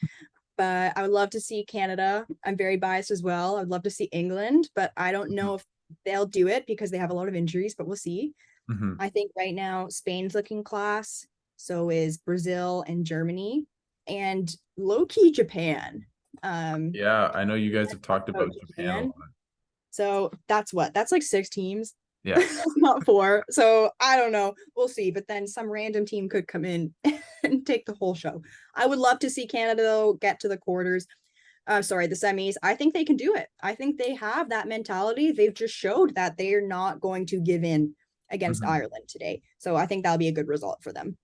but I would love to see Canada. I'm very biased as well. I would love to see England, but I don't know if they'll do it because they have a lot of injuries, but we'll see. Mm-hmm. I think right now Spain's looking class. So is Brazil and Germany and low key Japan. Yeah, I know you guys have talked About about Japan a lot. Japan. So that's like six teams, Yes. not four. So I don't know. We'll see. But then some random team could come in and take the whole show. I would love to see Canada though get to the quarters. Sorry, the semis. I think they can do it. I think they have that mentality. They've just showed that they're not going to give in against Mhm. Ireland today. So I think that'll be a good result for them.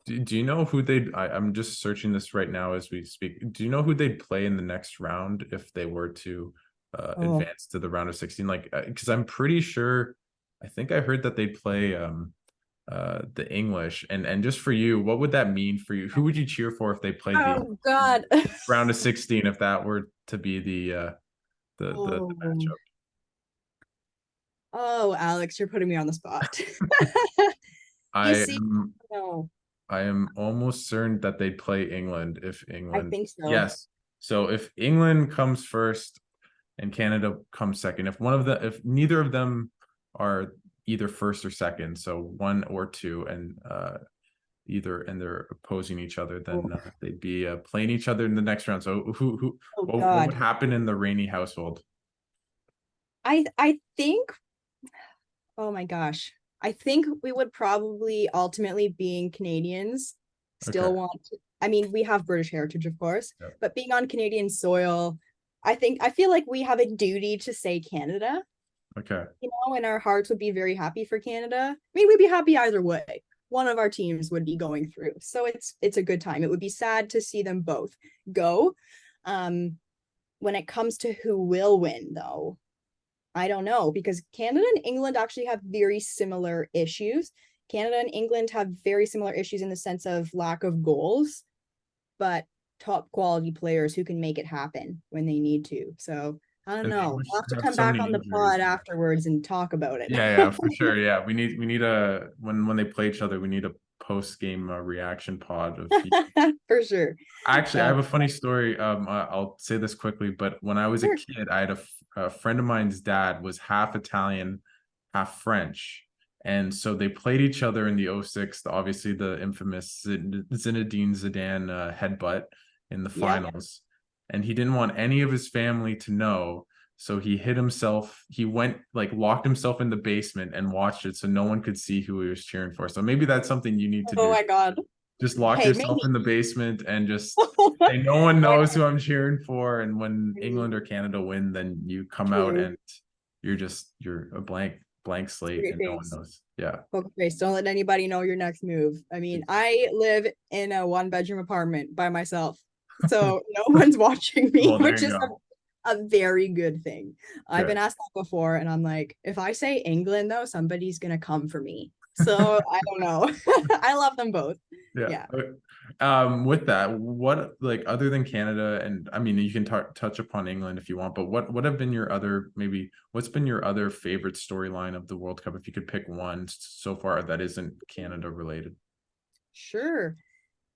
Do you know who I'm just searching this right now as we speak. Do you know who they'd play in the next round if they were to Oh, advance to the round of 16? Like, because I'm pretty sure, I think I heard that they play the English. And just for you, what would that mean for you? Who would you cheer for if they played the oh God. round of 16, if that were to be the Oh, matchup? oh, Alex, you're putting me on the spot. You I see, am no, I am almost certain that they play England if I England. think so. Yes. So if England comes first and Canada comes second, if neither of them are either first or second, so one or two, and they're opposing each other, Oh, then they'd be playing each other in the next round. So oh what would God. happen in the Ranney household? I think, oh my gosh. I think we would probably ultimately, being Canadians, Okay. still want to, I mean, we have British heritage, of course, Yep. but being on Canadian soil, I feel like we have a duty to say Canada, Okay. and our hearts would be very happy for Canada. I mean, we'd be happy either way. One of our teams would be going through. So it's a good time. It would be sad to see them both go. Um, when it comes to who will win, though, I don't know because Canada and England actually have very similar issues. Canada and England have very similar issues in the sense of lack of goals, but top quality players who can make it happen when they need to. So I don't And the know. English We'll have to have come so back many on the injuries. pod afterwards and talk about it. Yeah, for sure. Yeah, we need a when they play each other, we need a post game reaction pod of For sure. Actually, I Uh, have a funny story. I'll say this quickly, but when I was a sure. kid, I had a friend of mine's dad was half Italian, half French. And so they played each other in the '06, obviously the infamous Zinedine Zidane headbutt in the Yep. finals. And he didn't want any of his family to know. So he hid himself. He went like locked himself in the basement and watched it so no one could see who he was cheering for. So maybe that's something you need to Oh do. my God. Just lock Hey, yourself maybe. in the basement and just say no one Why knows not? who I'm cheering for. And when I England mean, or Canada win, then you come out true. and you're a blank slate Great and no one face. knows. Yeah. Poker face. Don't let anybody know your next move. I mean, I live in a one-bedroom apartment by myself, so no one's watching me, Well, there which you is go. a very good thing. I've Okay. been asked that before, and I'm like, if I say England, though, somebody's gonna come for me. So I don't know. I love them both. Yeah. Yeah. With that, what, like, other than Canada, and I mean you can touch upon England if you want, but what have been your other, maybe what's been your other favorite storyline of the World Cup if you could pick one so far that isn't Canada related? Sure.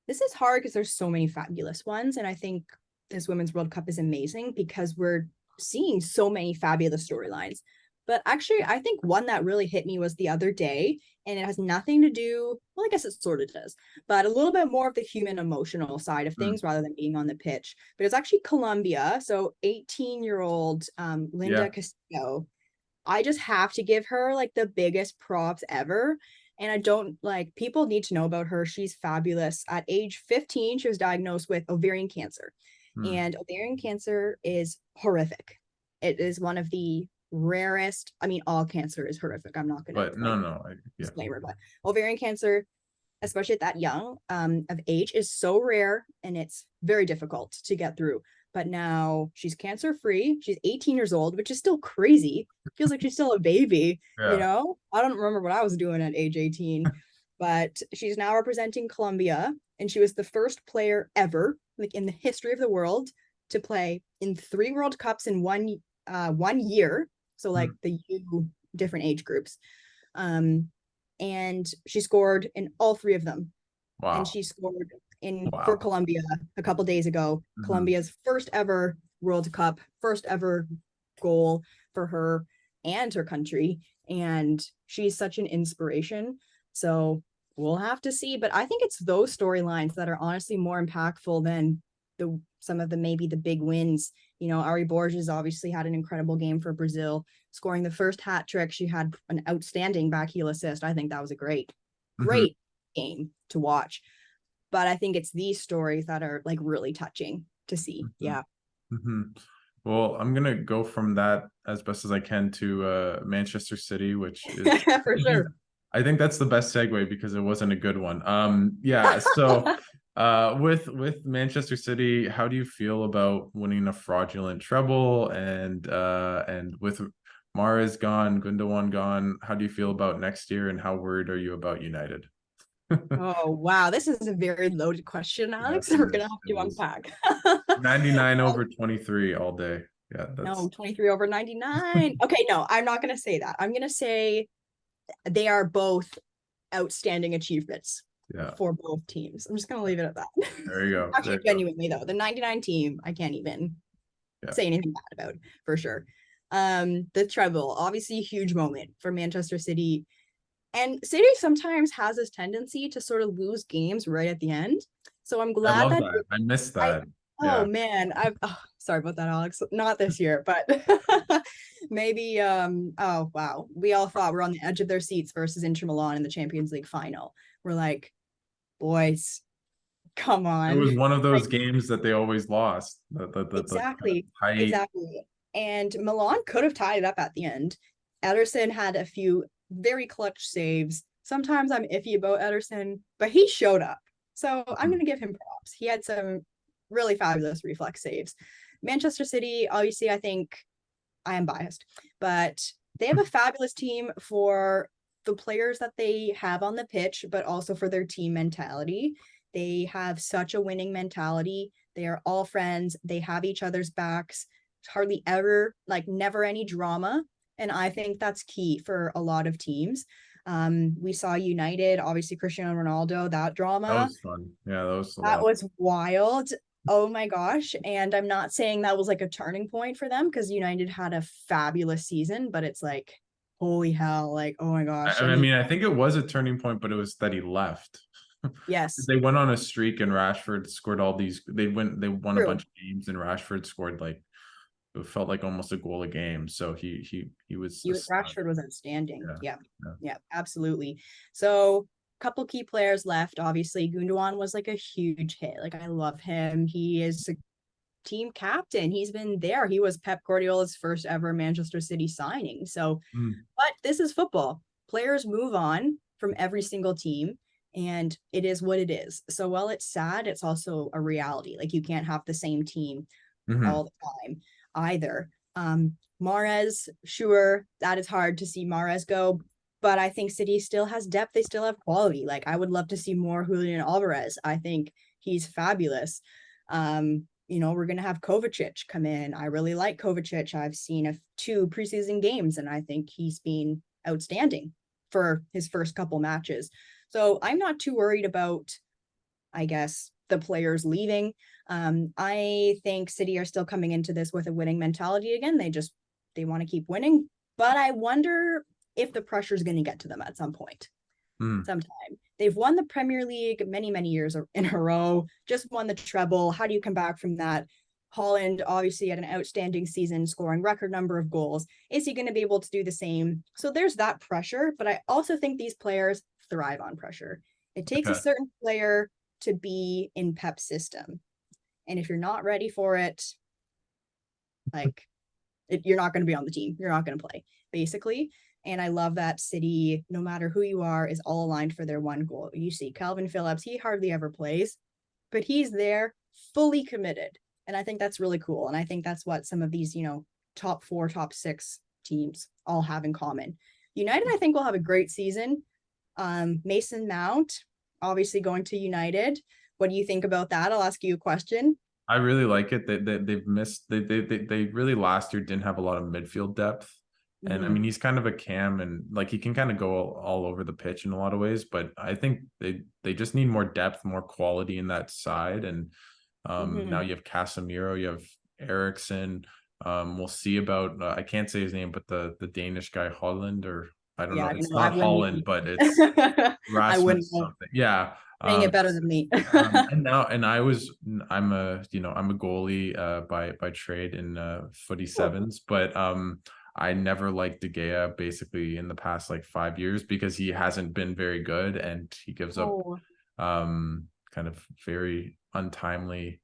This is hard because there's so many fabulous ones. And I think this Women's World Cup is amazing because we're seeing so many fabulous storylines. But actually, I think one that really hit me was the other day, and it has nothing to do, well, I guess it sort of does, but a little bit more of the human emotional side of Mm, things rather than being on the pitch. But it's actually Colombia. So 18-year-old Linda yeah, Castillo, I just have to give her like the biggest props ever. And I don't like, people need to know about her. She's fabulous. At age 15, she was diagnosed with ovarian cancer. mm, And ovarian cancer is horrific. It is one of the rarest. I mean, all cancer is horrific. I'm not gonna but like no, yeah. disclaimer, but ovarian cancer, especially at that young of age, is so rare and it's very difficult to get through. But now she's cancer free. She's 18 years old, which is still crazy. Feels like she's still a baby, you Yeah. know? I don't remember what I was doing at age 18, but she's now representing Colombia. And she was the first player ever, like in the history of the world, to play in 3 World Cups in 1 year. So like Mm, the different age groups. Um, and she scored in all 3 of them. And wow. she scored in for Wow. Colombia a couple days ago. Hmm. Colombia's first ever World Cup, first ever goal for her and her country. And she's such an inspiration. So we'll have to see. But I think it's those storylines that are honestly more impactful than the some of the maybe the big wins. You know, Ari Borges obviously had an incredible game for Brazil, scoring the first hat trick. She had an outstanding backheel assist. I think that was a Hmm. great game to watch. But I think it's these stories that are like really touching to see. Hmm. Yeah. Hmm. Well, I'm gonna go from that as best as I can to Manchester City, which is For sure. I think that's the best segue because it wasn't a good one. Yeah, so with Manchester City, how do you feel about winning a fraudulent treble, and with Mahrez gone, Gundogan gone, how do you feel about next year, and how worried are you about United? Oh, wow. This is a very loaded question, Alex. Yes, it We're going to is. have to It is unpack. 99 over 23 all day. Yeah, No, that's 23 over 99. Okay, no, I'm not going to say that. I'm going to say they are both outstanding achievements yeah. for both teams. I'm just going to leave it at that. There you go. There Actually, you go. genuinely, though, the 99 team, I can't even Yeah. say anything bad about for sure. The treble, obviously, a huge moment for Manchester City. And City sometimes has this tendency to sort of lose games right at the end. So I'm I glad love that that. I miss I, that. oh Yeah. man, sorry about that, Alex. Not this year, but maybe, oh wow. We all thought we're on the edge of their seats versus Inter Milan in the Champions League final. We're like, boys, come It on. was one of Like, those games that they always lost. The kind of exactly, tight. exactly. And Milan could have tied it up at the end. Ederson had a few very clutch saves. Sometimes I'm iffy about Ederson, but he showed up. So I'm going to give him props. He had some really fabulous reflex saves. Manchester City, obviously, I think I am biased, but they have a fabulous team for the players that they have on the pitch, but also for their team mentality. They have such a winning mentality. They are all friends. They have each other's backs. Hardly ever, like, never any drama. And I think that's key for a lot of teams. We saw United, obviously Cristiano Ronaldo, that That drama. was fun. Yeah, that was a That lot. was wild. Oh my gosh. And I'm not saying that was like a turning point for them because United had a fabulous season, but it's like, holy hell, like, oh my gosh. I And he, mean, I think it was a turning point, but it was that he left. yes, They went on a streak, and Rashford scored all these. They won a bunch true. of games, and Rashford scored, like, it felt like almost a goal a game. So he was a stud. Rashford was outstanding. Yeah. Yeah. Yeah. Yeah, absolutely. So, couple key players left. Obviously, Gundogan was like a huge hit. Like, I love him. He is a team captain. He's been there. He was Pep Guardiola's first ever Manchester City signing. So, Mm, but this is football. Players move on from every single team, and it is what it is. So while it's sad, it's also a reality. Like, you can't have the same team mhm. all the time either. Mahrez, sure, that is hard to see Mahrez go. but I think City still has depth. They still have quality. Like, I would love to see more Julian Alvarez. I think he's fabulous. We're going to have Kovacic come in. I really like Kovacic. I've seen 2 preseason games, and I think he's been outstanding for his first couple matches. So I'm not too worried about, I guess, the players leaving. I think City are still coming into this with a winning mentality again. They want to keep winning, but I wonder if the pressure is going to get to them at some point. Sometime. They've won the Premier League many years in a row, just won the treble. How do you come back from that? Haaland obviously had an outstanding season, scoring record number of goals. Is he going to be able to do the same? So there's that pressure, but I also think these players thrive on pressure. It takes a certain player to be in Pep's system. And if you're not ready for it, you're not going to be on the team. You're not going to play, basically. And I love that City, no matter who you are, is all aligned for their one goal. You see Calvin Phillips, he hardly ever plays, but he's there fully committed. And I think that's really cool. And I think that's what some of these, top 4, top 6 teams all have in common. United, I think, will have a great season. Mason Mount, obviously going to United. What do you think about that? I'll ask you a question. I really like it. They've missed. They really last year didn't have a lot of midfield depth. And I mean, he's kind of a cam, and like he can kind of go all over the pitch in a lot of ways, but I think they just need more depth, more quality in that side. And now you have Casemiro, you have Eriksson. We'll see about I can't say his name, but the Danish guy Holland, or I don't know. It's not Holland, but it's Rasmus something. Yeah. Saying it better than me. I'm a goalie by trade in footy sevens, but I never liked De Gea basically in the past like 5 years because he hasn't been very good, and he gives up kind of very untimely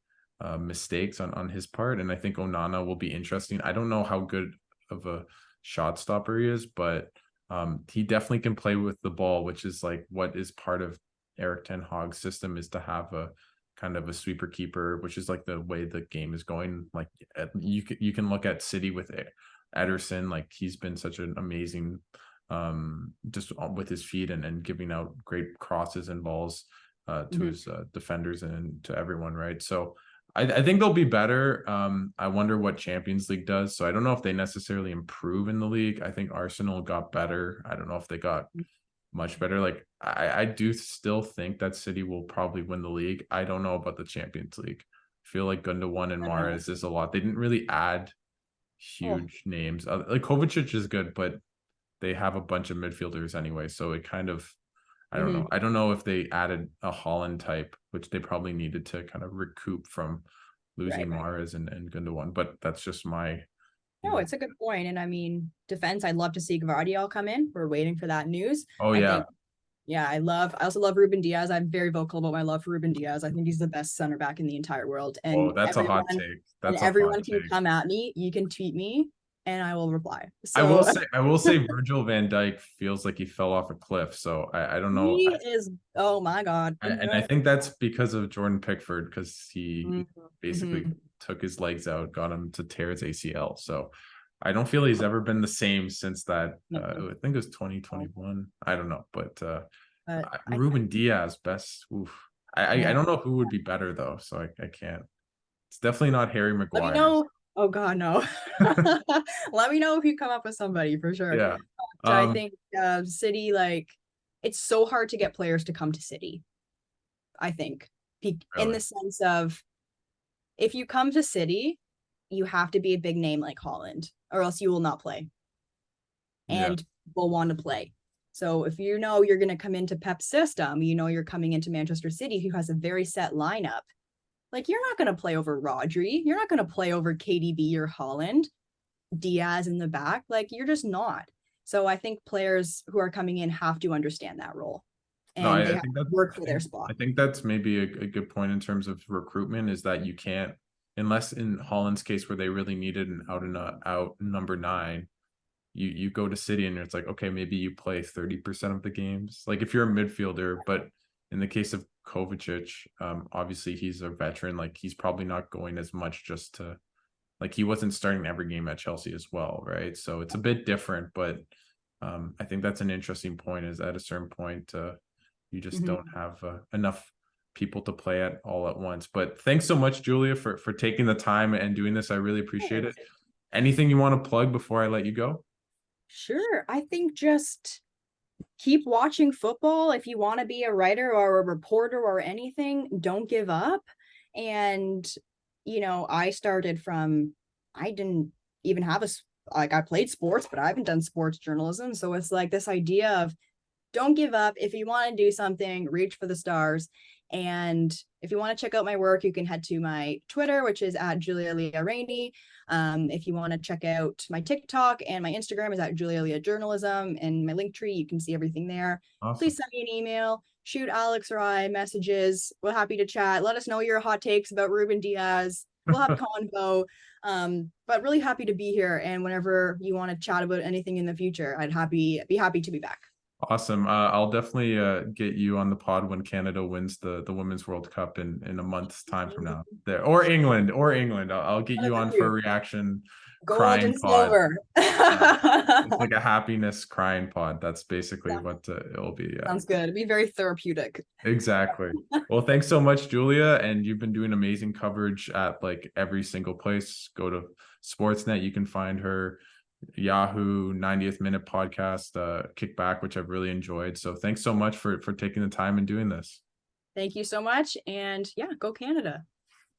mistakes on his part. And I think Onana will be interesting. I don't know how good of a shot stopper he is, but he definitely can play with the ball, which is like what is part of Eric Ten Hag's system, is to have a kind of a sweeper keeper, which is like the way the game is going. Like you can look at City with Ederson, like he's been such an amazing just with his feet and giving out great crosses and balls to his defenders and to everyone, right? So I think they'll be better. I wonder what Champions League does. So I don't know if they necessarily improve in the league. I think Arsenal got better. I don't know if they got much better. Like I do still think that City will probably win the league. I don't know about the Champions League. I feel like Gundogan and Mahrez is a lot. They didn't really add huge names. Like Kovacic is good, but they have a bunch of midfielders anyway. So it kind of, I don't know. I don't know if they added a Holland type, which they probably needed to kind of recoup from losing Mahrez and Gundogan. But that's just my. No, it's a good point. And I mean, defense, I'd love to see Gvardiol come in. We're waiting for that news. I also love Ruben Diaz. I'm very vocal about my love for Ruben Diaz. I think he's the best center back in the entire world. And that's a hot take. Everyone can come at me. You can tweet me and I will reply. So I will say Virgil van Dijk feels like he fell off a cliff. So I don't know. He is, oh my God. And I think that's because of Jordan Pickford, because he basically took his legs out, got him to tear his ACL. So I don't feel he's ever been the same since that. I think it was 2021. I don't know, but Ruben Diaz, best. Oof. I don't know who would be better though, so I can't. It's definitely not Harry Maguire. Let me know. Oh God, no. Let me know if you come up with somebody for sure. Yeah. I think City, like, it's so hard to get players to come to City. I think in the sense of, if you come to City, you have to be a big name like Haaland, or else you will not play. And will want to play. So if you know you're going to come into Pep's system, you know you're coming into Manchester City, who has a very set lineup. Like, you're not going to play over Rodri. You're not going to play over KDB or Haaland, Diaz in the back. Like, you're just not. So I think players who are coming in have to understand that role. And they have to work for their spot. I think that's maybe a good point in terms of recruitment, is that you can't, unless in Haaland's case where they really needed an out number 9, you go to City and it's like, okay, maybe you play 30% of the games. Like if you're a midfielder, but in the case of Kovacic, obviously he's a veteran. Like he's probably not going as much just to, like he wasn't starting every game at Chelsea as well, right? So it's a bit different, but I think that's an interesting point, is at a certain point, you just Mhm. don't have enough people to play at all at once. But thanks so much, Julia, for taking the time and doing this. I really appreciate it. Anything you want to plug before I let you go? Sure. I think just keep watching football. If you want to be a writer or a reporter or anything, don't give up. And, I started from, I didn't even have like, I played sports, but I haven't done sports journalism. So it's like this idea of don't give up. If you want to do something, reach for the stars. And if you want to check out my work, you can head to my Twitter, which is at Julia Leah Ranney. If you want to check out my TikTok and my Instagram is at Julia Leah Journalism, and my link tree, you can see everything there. Awesome. Please send me an email, shoot Alex or I messages. We're happy to chat. Let us know your hot takes about Ruben Diaz. We'll have convo. But really happy to be here. And whenever you want to chat about anything in the future, be happy to be back. Awesome. I'll definitely get you on the pod when Canada wins the Women's World Cup in a month's time from now. There, or England, I'll get you on for a reaction Gold crying and pod. silver. It's like a happiness crying pod. That's basically what it'll be. Sounds good. It'd be very therapeutic. Exactly. Well, thanks so much, Julia. And you've been doing amazing coverage at like every single place. Go to Sportsnet. You can find her. Yahoo 90th Minute podcast, Kickback, which I've really enjoyed. So thanks so much for taking the time and doing this. Thank you so much. And yeah, go Canada.